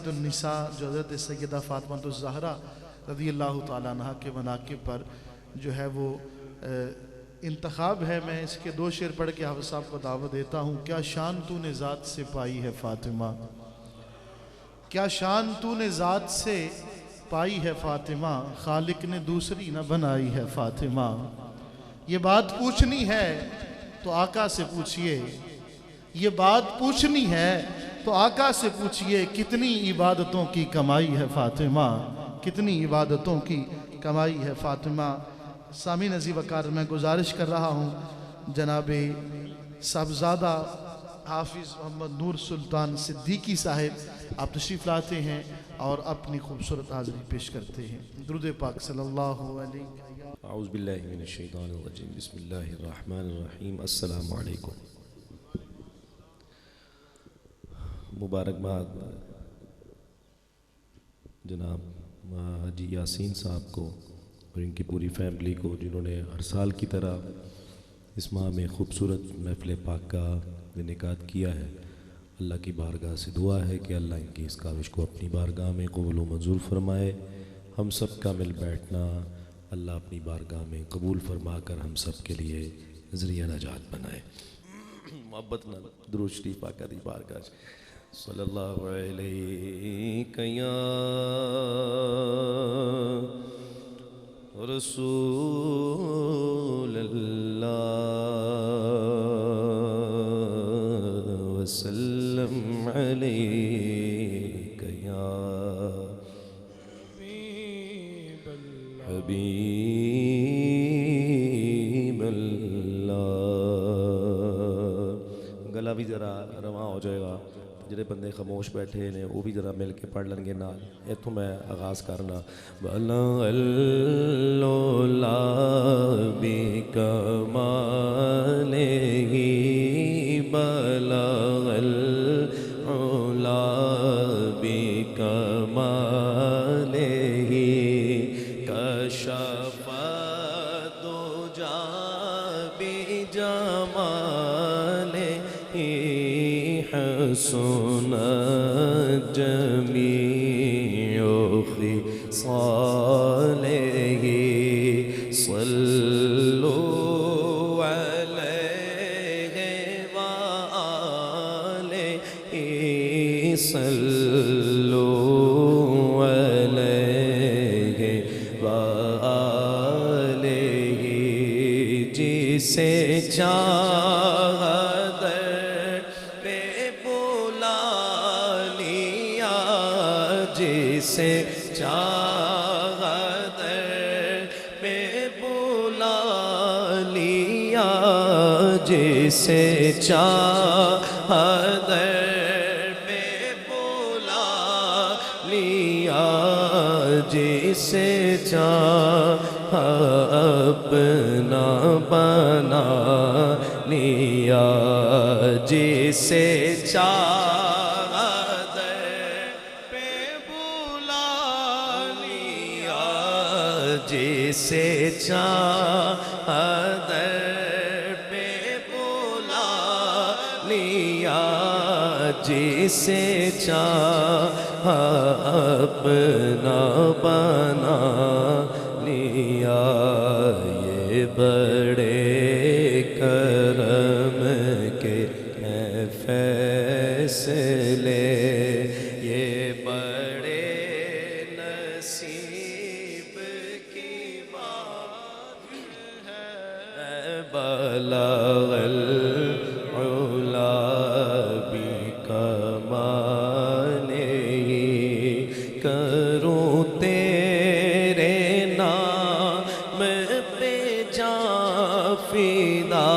سید النساء جو حضرت سیدہ فاطمہ الزہرا رضی اللہ تعالیٰ عنہ کے مناقب پر جو ہے وہ انتخاب ہے. میں اس کے 2 شعر پڑھ کے حافظ صاحب کو دعوت دیتا ہوں. کیا شان تو نے ذات سے پائی ہے فاطمہ، کیا شان تو نے ذات سے پائی ہے فاطمہ، خالق نے دوسری نہ بنائی ہے فاطمہ. یہ بات پوچھنی ہے تو آقا سے پوچھئے، یہ بات پوچھنی ہے تو آقا سے پوچھئے، کتنی عبادتوں کی کمائی ہے فاطمہ، کتنی عبادتوں کی کمائی ہے فاطمہ. سامعین عزیز وقار، میں گزارش کر رہا ہوں جناب صاحبزادہ حافظ محمد نور سلطان صدیقی صاحب آپ تشریف لاتے ہیں اور اپنی خوبصورت حاضری پیش کرتے ہیں. درود پاک صلی اللہ علیہ وسلم. اعوذ باللہ من الشیطان الرجیم، بسم اللہ الرحمن الرحیم. السلام علیکم. مبارکباد جناب حاجی یاسین صاحب کو اور ان کی پوری فیملی کو، جنہوں نے ہر سال کی طرح اس ماہ میں خوبصورت محفل پاک کا انعقاد کیا ہے. اللہ کی بارگاہ سے دعا ہے کہ اللہ ان کی اس کاوش کو اپنی بارگاہ میں قبول و منظور فرمائے. ہم سب کا مل بیٹھنا اللہ اپنی بارگاہ میں قبول فرما کر ہم سب کے لیے ذریعہ نجات بنائے. محبت نہ درود شریف آقا دی بارگاہ صلی اللہ علیہ یا رسول اللہ وسلم علیک یا حبیب اللہ. گلا بھی ذرا رواں ہو جائے گا. جڑے بندے خاموش بیٹھے نے وہ بھی ذرا مل کے پڑھ لیں گے نال. اتوں میں آغاز کرنا. بلغ العلا بکمالہ، بلغ العلا بکمالہ، کشف الدجی بجمالہ، حسنت جمیع خصالہ، صلوا علیہ وآلہ، صلوا علیہ وآلہ. جسے چاہا جسے چاہا در پہ بلا لیا، جسے چاہا در پہ بلا لیا، جسے چاہا اپنا بنا لیا، جسے چاہا جسے چاہا در پہ بلا لیا، جسے چاہا اپنا بنا لیا. یہ بڑے کرم کے ہیں فیصلے، یہ بڑے بلغ العلا بکمالہ، کروں تیرے نام پہ جاں فدا،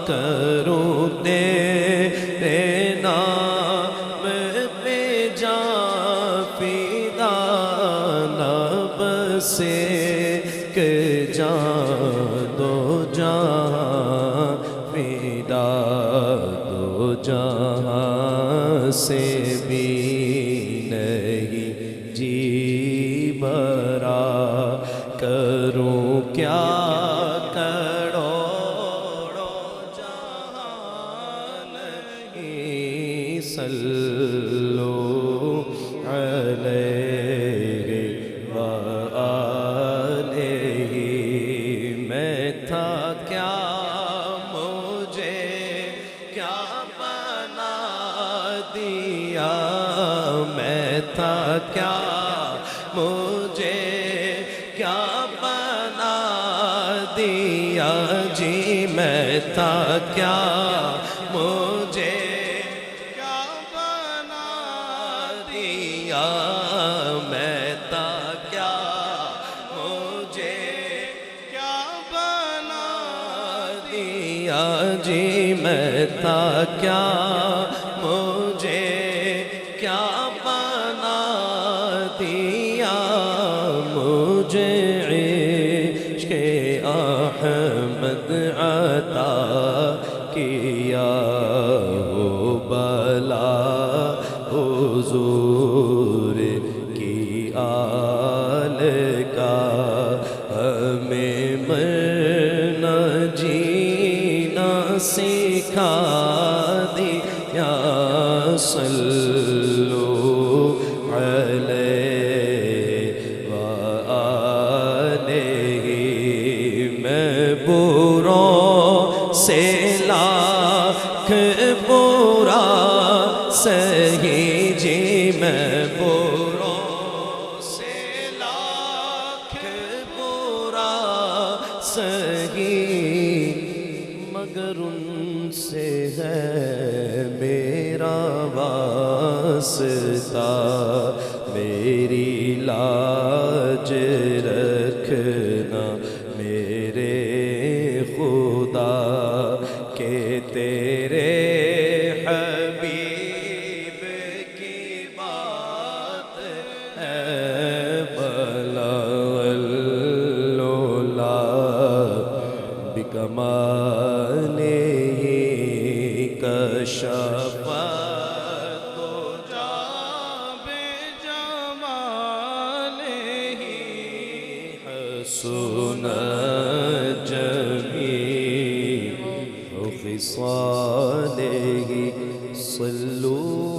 کروں تیرے نام پہ جاں فدا، نہ بسے کہ جان دو جہاں فدا، دو جہاں سے بھی نہیں جی برا، کروں کیا کروڑوں جہاں نہیں. صلو کیا مجھے کیا بنا دیا جی میں تھا کیا مجھے کیا بنا دیا میں تھا کیا مجھے کیا بنا دیا جی میں تھا کیا مجھے کیا بنا دیا مجھے عشق احمد عطا کیا ہو بلا حضور کی آل کا ہمیں مرنا جینا سکھا دیا صلو علیہ وآلہ میں بروں سے لاکھ برا سہی جی میں بروں سے لاکھ برا سہی مگر ان سے ہے میرا واسطہ میری لاج رکھنا میرے خدا کہ تیرے حبیب کی بات ہے بلغ اللولا بکمالہ کشف الدجى بجمالہ حسنت جمیع خصالہ صلوا